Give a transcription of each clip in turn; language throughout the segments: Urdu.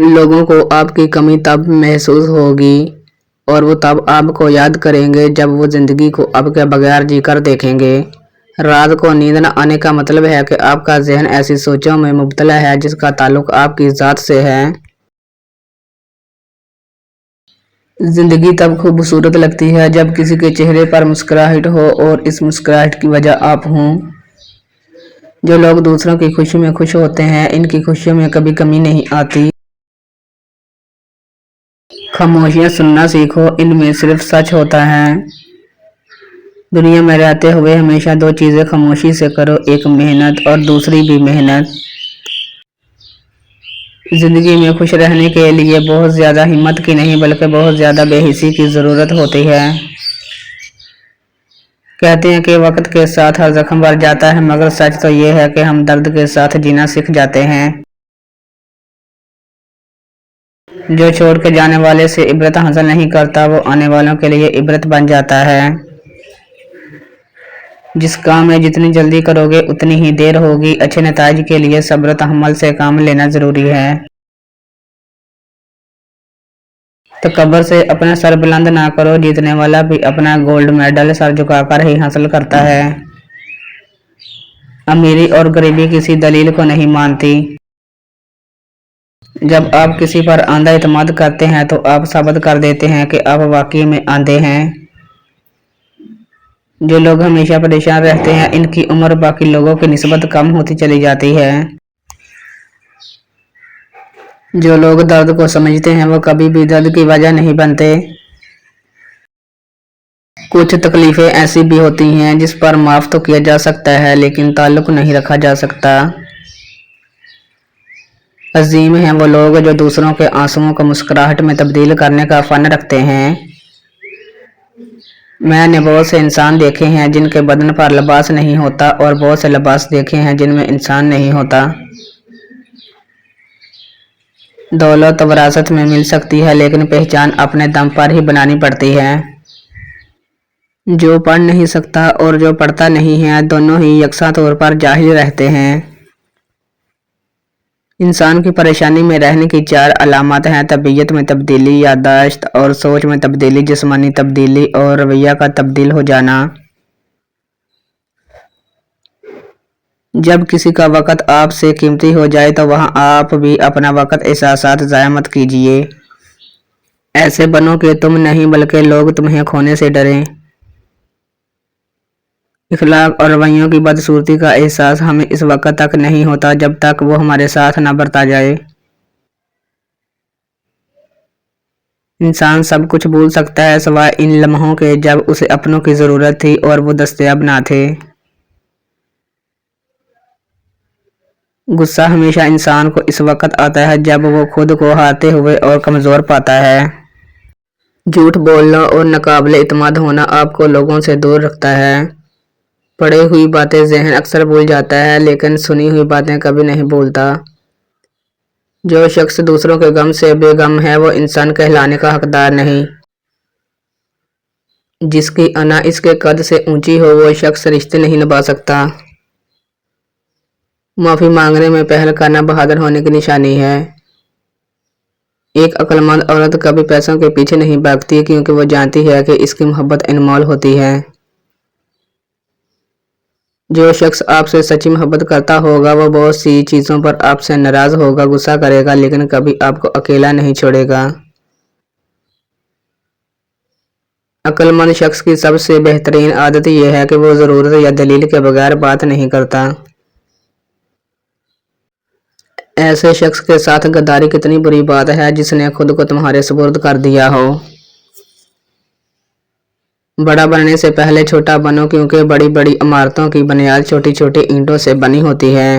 لوگوں کو آپ کی کمی تب محسوس ہوگی اور وہ تب آپ کو یاد کریں گے جب وہ زندگی کو آپ کے بغیر جی کر دیکھیں گے۔ رات کو نیند نہ آنے کا مطلب ہے کہ آپ کا ذہن ایسی سوچوں میں مبتلا ہے جس کا تعلق آپ کی ذات سے ہے۔ زندگی تب خوبصورت لگتی ہے جب کسی کے چہرے پر مسکراہٹ ہو اور اس مسکراہٹ کی وجہ آپ ہوں۔ جو لوگ دوسروں کی خوشی میں خوش ہوتے ہیں ان کی خوشیوں میں کبھی کمی نہیں آتی۔ خاموشیاں سننا سیکھو، ان میں صرف سچ ہوتا ہے۔ دنیا میں رہتے ہوئے ہمیشہ دو چیزیں خاموشی سے کرو، ایک محنت اور دوسری بھی محنت۔ زندگی میں خوش رہنے کے لیے بہت زیادہ ہمت کی نہیں بلکہ بہت زیادہ بے حسی کی ضرورت ہوتی ہے۔ کہتے ہیں کہ وقت کے ساتھ ہر زخم بھر جاتا ہے مگر سچ تو یہ ہے کہ ہم درد کے ساتھ جینا سیکھ جاتے ہیں۔ جو چھوڑ کے جانے والے سے عبرت حاصل نہیں کرتا وہ آنے والوں کے لیے عبرت بن جاتا ہے۔ جس کام میں جتنی جلدی کرو گے اتنی ہی دیر ہوگی۔ اچھے نتائج کے لیے صبر و تحمل سے کام لینا ضروری ہے۔ تکبر سے اپنا سر بلند نہ کرو، جیتنے والا بھی اپنا گولڈ میڈل سر جھکا کر ہی حاصل کرتا ہے۔ امیری اور غریبی کسی دلیل کو نہیں مانتی۔ جب آپ کسی پر اندھا اعتماد کرتے ہیں تو آپ ثابت کر دیتے ہیں کہ آپ واقعی میں اندھے ہیں۔ جو لوگ ہمیشہ پریشان رہتے ہیں ان کی عمر باقی لوگوں کی نسبت کم ہوتی چلی جاتی ہے۔ جو لوگ درد کو سمجھتے ہیں وہ کبھی بھی درد کی وجہ نہیں بنتے۔ کچھ تکلیفیں ایسی بھی ہوتی ہیں جس پر معاف تو کیا جا سکتا ہے لیکن تعلق نہیں رکھا جا سکتا۔ عظیم ہیں وہ لوگ جو دوسروں کے آنسوؤں کو مسکراہٹ میں تبدیل کرنے کا فن رکھتے ہیں۔ میں نے بہت سے انسان دیکھے ہیں جن کے بدن پر لباس نہیں ہوتا اور بہت سے لباس دیکھے ہیں جن میں انسان نہیں ہوتا۔ دولت وراثت میں مل سکتی ہے لیکن پہچان اپنے دم پر ہی بنانی پڑتی ہے۔ جو پڑھ نہیں سکتا اور جو پڑھتا نہیں ہے دونوں ہی یکساں طور پر جاہل رہتے ہیں۔ انسان کی پریشانی میں رہنے کی چار علامات ہیں: طبیعت میں تبدیلی، یادداشت اور سوچ میں تبدیلی، جسمانی تبدیلی اور رویہ کا تبدیل ہو جانا۔ جب کسی کا وقت آپ سے قیمتی ہو جائے تو وہاں آپ بھی اپنا وقت احساسات ضائع مت کیجیے۔ ایسے بنو کہ تم نہیں بلکہ لوگ تمہیں کھونے سے ڈریں۔ اخلاق اور رویوں کی بدصورتی کا احساس ہمیں اس وقت تک نہیں ہوتا جب تک وہ ہمارے ساتھ نہ برتا جائے۔ انسان سب کچھ بھول سکتا ہے سوائے ان لمحوں کے جب اسے اپنوں کی ضرورت تھی اور وہ دستیاب نہ تھے۔ غصہ ہمیشہ انسان کو اس وقت آتا ہے جب وہ خود کو ہارتے ہوئے اور کمزور پاتا ہے۔ جھوٹ بولنا اور ناقابل اعتماد ہونا آپ کو لوگوں سے دور رکھتا ہے۔ پڑھی ہوئی باتیں ذہن اکثر بھول جاتا ہے لیکن سنی ہوئی باتیں کبھی نہیں بھولتا۔ جو شخص دوسروں کے غم سے بے غم ہے وہ انسان کہلانے کا حقدار نہیں۔ جس کی انا اس کے قد سے اونچی ہو وہ شخص رشتے نہیں نبھا سکتا۔ معافی مانگنے میں پہل کرنا بہادر ہونے کی نشانی ہے۔ ایک عقل مند عورت کبھی پیسوں کے پیچھے نہیں بھاگتی کیونکہ وہ جانتی ہے کہ اس کی محبت انمول ہوتی ہے۔ جو شخص آپ سے سچی محبت کرتا ہوگا وہ بہت سی چیزوں پر آپ سے ناراض ہوگا، غصہ کرے گا لیکن کبھی آپ کو اکیلا نہیں چھوڑے گا۔ عقل مند شخص کی سب سے بہترین عادت یہ ہے کہ وہ ضرورت یا دلیل کے بغیر بات نہیں کرتا۔ ایسے شخص کے ساتھ غداری کتنی بری بات ہے جس نے خود کو تمہارے سپرد کر دیا ہو۔ بڑا بننے سے پہلے چھوٹا بنو کیونکہ بڑی بڑی عمارتوں کی بنیاد چھوٹی چھوٹی اینٹوں سے بنی ہوتی ہے۔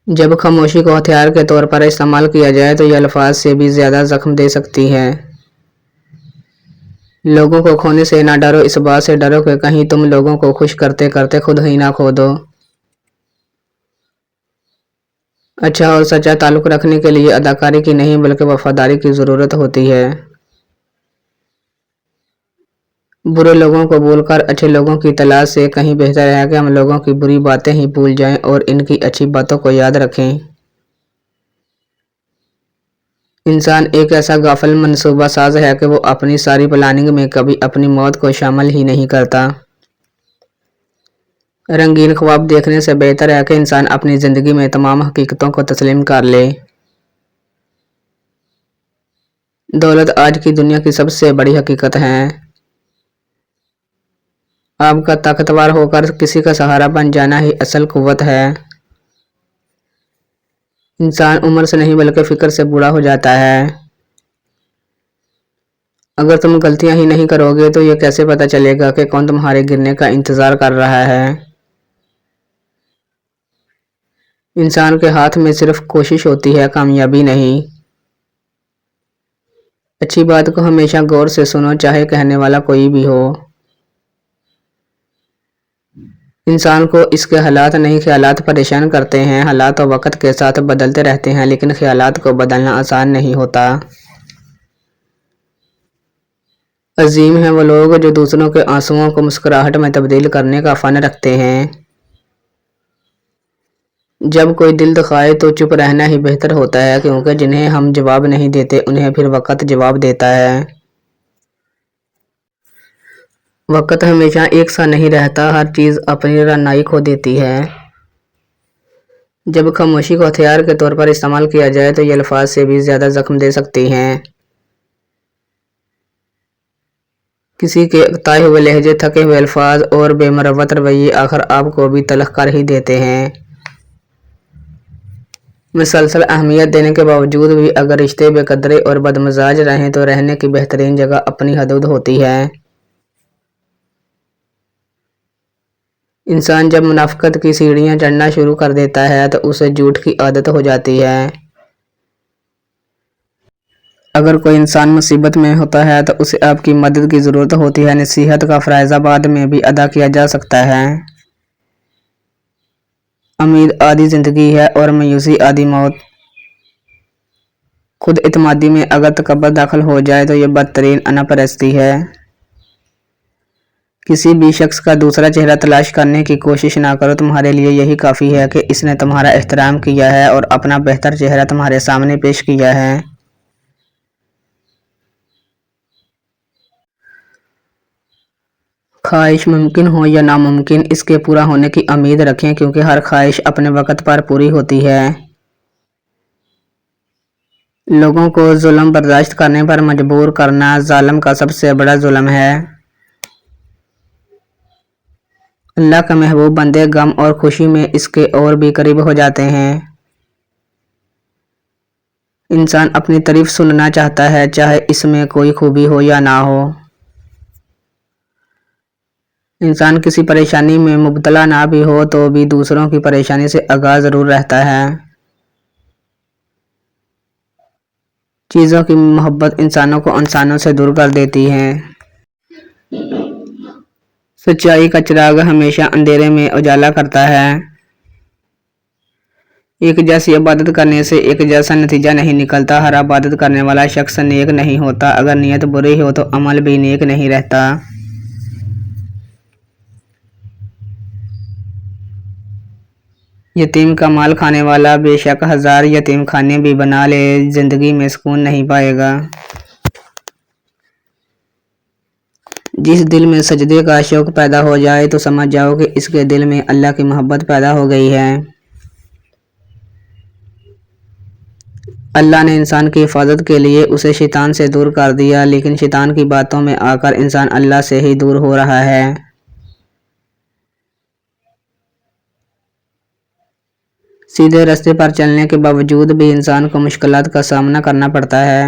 جب خاموشی کو ہتھیار کے طور پر استعمال کیا جائے تو یہ الفاظ سے بھی زیادہ زخم دے سکتی ہے۔ لوگوں کو کھونے سے نہ ڈرو، اس بات سے ڈرو کہ کہیں تم لوگوں کو خوش کرتے کرتے خود ہی نہ کھو دو۔ اچھا اور سچا تعلق رکھنے کے لیے اداکاری کی نہیں بلکہ وفاداری کی ضرورت ہوتی ہے۔ برے لوگوں کو بھول کر اچھے لوگوں کی تلاش سے کہیں بہتر ہے کہ ہم لوگوں کی بری باتیں ہی بھول جائیں اور ان کی اچھی باتوں کو یاد رکھیں۔ انسان ایک ایسا غافل منصوبہ ساز ہے کہ وہ اپنی ساری پلاننگ میں کبھی اپنی موت کو شامل ہی نہیں کرتا۔ رنگین خواب دیکھنے سے بہتر ہے کہ انسان اپنی زندگی میں تمام حقیقتوں کو تسلیم کر لے۔ دولت آج کی دنیا کی سب سے بڑی حقیقت ہے۔ آپ کا طاقتور ہو کر کسی کا سہارا بن جانا ہی اصل قوت ہے۔ انسان عمر سے نہیں بلکہ فکر سے بوڑھا ہو جاتا ہے۔ اگر تم غلطیاں ہی نہیں کرو گے تو یہ کیسے پتہ چلے گا کہ کون تمہارے گرنے کا انتظار کر رہا ہے۔ انسان کے ہاتھ میں صرف کوشش ہوتی ہے، کامیابی نہیں۔ اچھی بات کو ہمیشہ غور سے سنو، چاہے کہنے والا کوئی بھی ہو۔ انسان کو اس کے حالات نہیں خیالات پریشان کرتے ہیں۔ حالات و وقت کے ساتھ بدلتے رہتے ہیں لیکن خیالات کو بدلنا آسان نہیں ہوتا۔ عظیم ہیں وہ لوگ جو دوسروں کے آنسوؤں کو مسکراہٹ میں تبدیل کرنے کا فن رکھتے ہیں۔ جب کوئی دل دکھائے تو چپ رہنا ہی بہتر ہوتا ہے، کیونکہ جنہیں ہم جواب نہیں دیتے انہیں پھر وقت جواب دیتا ہے۔ وقت ہمیشہ ایک سا نہیں رہتا، ہر چیز اپنی رعنائی کھو دیتی ہے۔ جب خاموشی کو ہتھیار کے طور پر استعمال کیا جائے تو یہ الفاظ سے بھی زیادہ زخم دے سکتی ہیں۔ کسی کے اکتائے ہوئے لہجے، تھکے ہوئے الفاظ اور بے مروت رویے آخر آپ کو بھی تلخ کر ہی دیتے ہیں۔ مسلسل اہمیت دینے کے باوجود بھی اگر رشتے بے قدرے اور بدمزاج رہیں تو رہنے کی بہترین جگہ اپنی حدود ہوتی ہے۔ انسان جب منافقت کی سیڑھیاں چڑھنا شروع کر دیتا ہے تو اسے جھوٹ کی عادت ہو جاتی ہے۔ اگر کوئی انسان مصیبت میں ہوتا ہے تو اسے آپ کی مدد کی ضرورت ہوتی ہے۔ نصیحت کا فرائض بعد میں بھی ادا کیا جا سکتا ہے۔ امید آدھی زندگی ہے اور مایوسی آدھی موت۔ خود اعتمادی میں اگر تکبر داخل ہو جائے تو یہ بدترین انا پرستی ہے۔ کسی بھی شخص کا دوسرا چہرہ تلاش کرنے کی کوشش نہ کرو، تمہارے لیے یہی کافی ہے کہ اس نے تمہارا احترام کیا ہے اور اپنا بہتر چہرہ تمہارے سامنے پیش کیا ہے۔ خواہش ممکن ہو یا ناممکن، اس کے پورا ہونے کی امید رکھیں، کیونکہ ہر خواہش اپنے وقت پر پوری ہوتی ہے۔ لوگوں کو ظلم برداشت کرنے پر مجبور کرنا ظالم کا سب سے بڑا ظلم ہے۔ اللہ کا محبوب بندے غم اور خوشی میں اس کے اور بھی قریب ہو جاتے ہیں۔ انسان اپنی تعریف سننا چاہتا ہے، چاہے اس میں کوئی خوبی ہو یا نہ ہو۔ انسان کسی پریشانی میں مبتلا نہ بھی ہو تو بھی دوسروں کی پریشانی سے آگاہ ضرور رہتا ہے۔ چیزوں کی محبت انسانوں کو انسانوں سے دور کر دیتی ہے۔ سچائی کا چراغ ہمیشہ اندھیرے میں اجالا کرتا ہے۔ ایک جیسی عبادت کرنے سے ایک جیسا نتیجہ نہیں نکلتا۔ ہر عبادت کرنے والا شخص نیک نہیں ہوتا، اگر نیت بری ہو تو عمل بھی نیک نہیں رہتا۔ یتیم کا مال کھانے والا بے شک ہزار یتیم خانے بھی بنا لے، زندگی میں سکون نہیں پائے گا۔ جس دل میں سجدے کا شوق پیدا ہو جائے تو سمجھ جاؤ کہ اس کے دل میں اللہ کی محبت پیدا ہو گئی ہے۔ اللہ نے انسان کی حفاظت کے لیے اسے شیطان سے دور کر دیا، لیکن شیطان کی باتوں میں آ کر انسان اللہ سے ہی دور ہو رہا ہے۔ سیدھے راستے پر چلنے کے باوجود بھی انسان کو مشکلات کا سامنا کرنا پڑتا ہے۔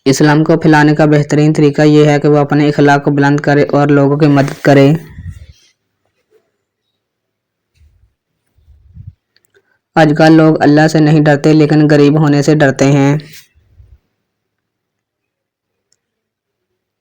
اسلام کو پھیلانے کا بہترین طریقہ یہ ہے کہ وہ اپنے اخلاق کو بلند کرے اور لوگوں کی مدد کرے۔ آج کل لوگ اللہ سے نہیں ڈرتے لیکن غریب ہونے سے ڈرتے ہیں۔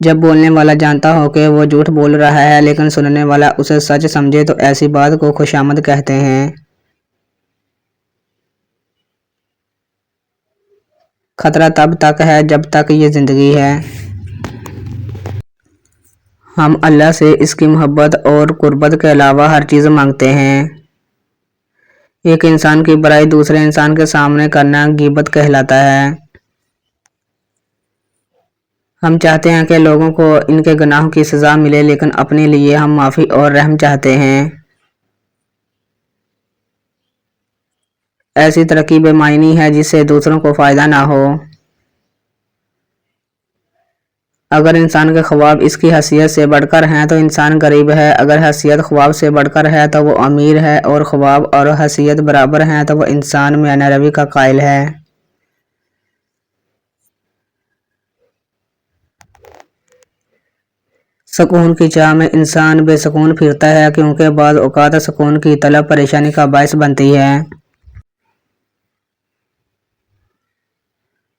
جب بولنے والا جانتا ہو کہ وہ جھوٹ بول رہا ہے لیکن سننے والا اسے سچ سمجھے تو ایسی بات کو خوشامد کہتے ہیں۔ خطرہ تب تک ہے جب تک یہ زندگی ہے۔ ہم اللہ سے اس کی محبت اور قربت کے علاوہ ہر چیز مانگتے ہیں۔ ایک انسان کی برائی دوسرے انسان کے سامنے کرنا غیبت کہلاتا ہے۔ ہم چاہتے ہیں کہ لوگوں کو ان کے گناہوں کی سزا ملے، لیکن اپنے لیے ہم معافی اور رحم چاہتے ہیں۔ ایسی ترقی بے معنی ہے جس سے دوسروں کو فائدہ نہ ہو۔ اگر انسان کے خواب اس کی حیثیت سے بڑھ کر ہیں تو انسان غریب ہے، اگر حیثیت خواب سے بڑھ کر ہے تو وہ امیر ہے، اور خواب اور حیثیت برابر ہیں تو وہ انسان میانہ روی کا قائل ہے۔ سکون کی چاہ میں انسان بے سکون پھرتا ہے، کیونکہ بعض اوقات سکون کی طلب پریشانی کا باعث بنتی ہے۔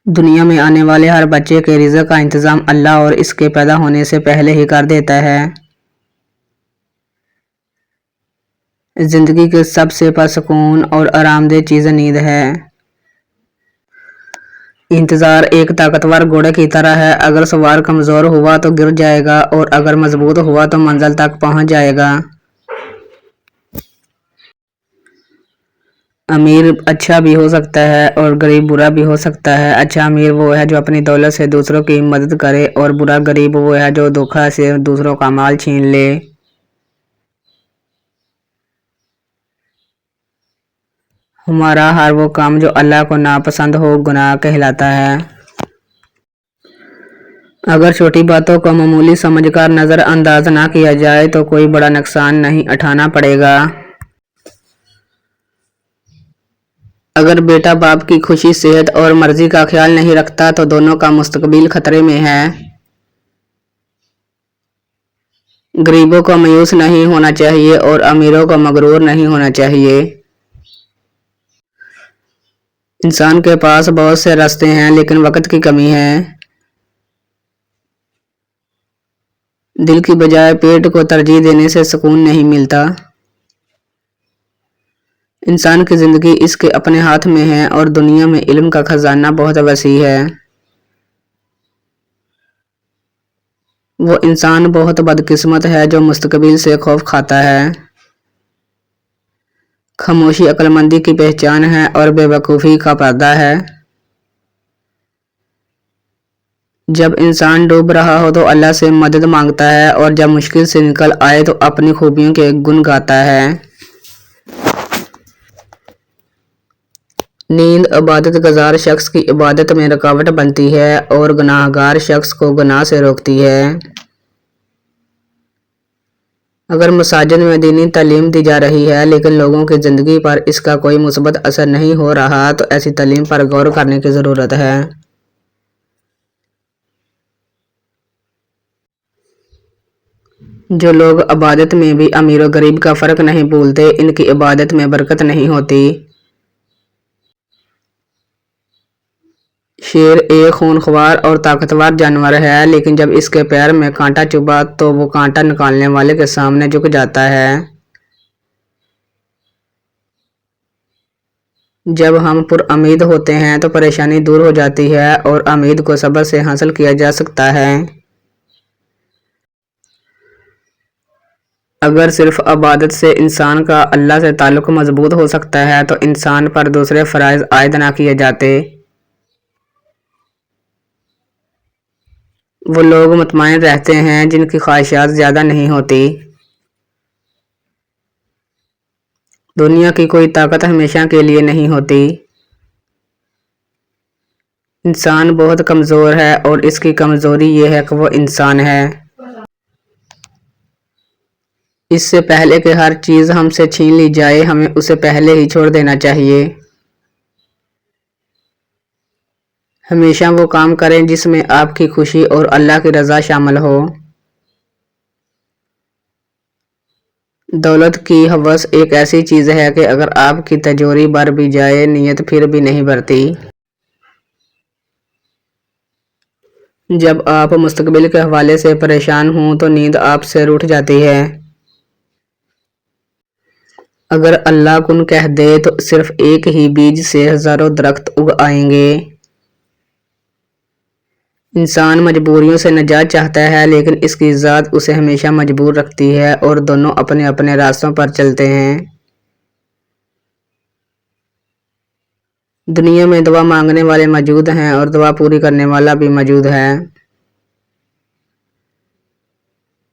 دنیا میں آنے والے ہر بچے کے رزق کا انتظام اللہ اور اس کے پیدا ہونے سے پہلے ہی کر دیتا ہے۔ زندگی کی سب سے پرسکون اور آرام دہ چیز نیند ہے۔ انتظار ایک طاقتور گھوڑے کی طرح ہے، اگر سوار کمزور ہوا تو گر جائے گا، اور اگر مضبوط ہوا تو منزل تک پہنچ جائے گا۔ امیر اچھا بھی ہو سکتا ہے اور غریب برا بھی ہو سکتا ہے۔ اچھا امیر وہ ہے جو اپنی دولت سے دوسروں کی مدد کرے، اور برا غریب وہ ہے جو دھوکہ سے دوسروں کا مال چھین لے۔ ہمارا ہر وہ کام جو اللہ کو ناپسند ہو گناہ کہلاتا ہے۔ اگر چھوٹی باتوں کو معمولی سمجھ کر نظر انداز نہ کیا جائے تو کوئی بڑا نقصان نہیں اٹھانا پڑے گا۔ اگر بیٹا باپ کی خوشی، صحت اور مرضی کا خیال نہیں رکھتا تو دونوں کا مستقبل خطرے میں ہے۔ غریبوں کو مایوس نہیں ہونا چاہیے اور امیروں کو مغرور نہیں ہونا چاہیے۔ انسان کے پاس بہت سے راستے ہیں لیکن وقت کی کمی ہے۔ دل کی بجائے پیٹ کو ترجیح دینے سے سکون نہیں ملتا۔ انسان کی زندگی اس کے اپنے ہاتھ میں ہے، اور دنیا میں علم کا خزانہ بہت وسیع ہے۔ وہ انسان بہت بدقسمت ہے جو مستقبل سے خوف کھاتا ہے۔ خاموشی عقل مندی کی پہچان ہے اور بے وقوفی کا پردہ ہے۔ جب انسان ڈوب رہا ہو تو اللہ سے مدد مانگتا ہے، اور جب مشکل سے نکل آئے تو اپنی خوبیوں کے گن گاتا ہے۔ نیند عبادت گزار شخص کی عبادت میں رکاوٹ بنتی ہے اور گناہ گار شخص کو گناہ سے روکتی ہے۔ اگر مساجد میں دینی تعلیم دی جا رہی ہے لیکن لوگوں کی زندگی پر اس کا کوئی مثبت اثر نہیں ہو رہا تو ایسی تعلیم پر غور کرنے کی ضرورت ہے۔ جو لوگ عبادت میں بھی امیر و غریب کا فرق نہیں بھولتے، ان کی عبادت میں برکت نہیں ہوتی۔ شیر ایک خونخوار اور طاقتور جانور ہے، لیکن جب اس کے پیر میں کانٹا چبھا تو وہ کانٹا نکالنے والے کے سامنے جھک جاتا ہے۔ جب ہم پر امید ہوتے ہیں تو پریشانی دور ہو جاتی ہے، اور امید کو صبر سے حاصل کیا جا سکتا ہے۔ اگر صرف عبادت سے انسان کا اللہ سے تعلق مضبوط ہو سکتا ہے تو انسان پر دوسرے فرائض عائد نہ کیے جاتے۔ وہ لوگ مطمئن رہتے ہیں جن کی خواہشات زیادہ نہیں ہوتی۔ دنیا کی کوئی طاقت ہمیشہ کے لیے نہیں ہوتی۔ انسان بہت کمزور ہے اور اس کی کمزوری یہ ہے کہ وہ انسان ہے۔ اس سے پہلے کہ ہر چیز ہم سے چھین لی جائے ہمیں اسے پہلے ہی چھوڑ دینا چاہیے۔ ہمیشہ وہ کام کریں جس میں آپ کی خوشی اور اللہ کی رضا شامل ہو۔ دولت کی ہوس ایک ایسی چیز ہے کہ اگر آپ کی تجوری بھر بھی جائے نیت پھر بھی نہیں بھرتی۔ جب آپ مستقبل کے حوالے سے پریشان ہوں تو نیند آپ سے روٹھ جاتی ہے۔ اگر اللہ کن کہہ دے تو صرف ایک ہی بیج سے ہزاروں درخت اگ آئیں گے۔ انسان مجبوریوں سے نجات چاہتا ہے لیکن اس کی ذات اسے ہمیشہ مجبور رکھتی ہے، اور دونوں اپنے اپنے راستوں پر چلتے ہیں۔ دنیا میں دعا مانگنے والے موجود ہیں اور دعا پوری کرنے والا بھی موجود ہے۔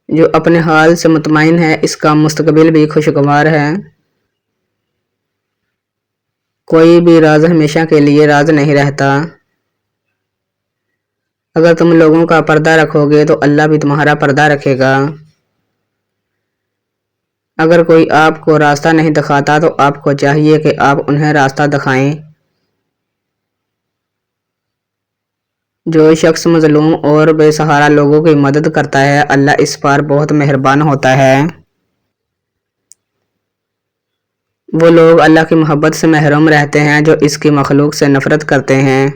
جو اپنے حال سے مطمئن ہے اس کا مستقبل بھی خوشگوار ہے۔ کوئی بھی راز ہمیشہ کے لیے راز نہیں رہتا۔ اگر تم لوگوں کا پردہ رکھو گے تو اللہ بھی تمہارا پردہ رکھے گا۔ اگر کوئی آپ کو راستہ نہیں دکھاتا تو آپ کو چاہیے کہ آپ انہیں راستہ دکھائیں۔ جو شخص مظلوم اور بے سہارا لوگوں کی مدد کرتا ہے اللہ اس پر بہت مہربان ہوتا ہے۔ وہ لوگ اللہ کی محبت سے محروم رہتے ہیں جو اس کی مخلوق سے نفرت کرتے ہیں۔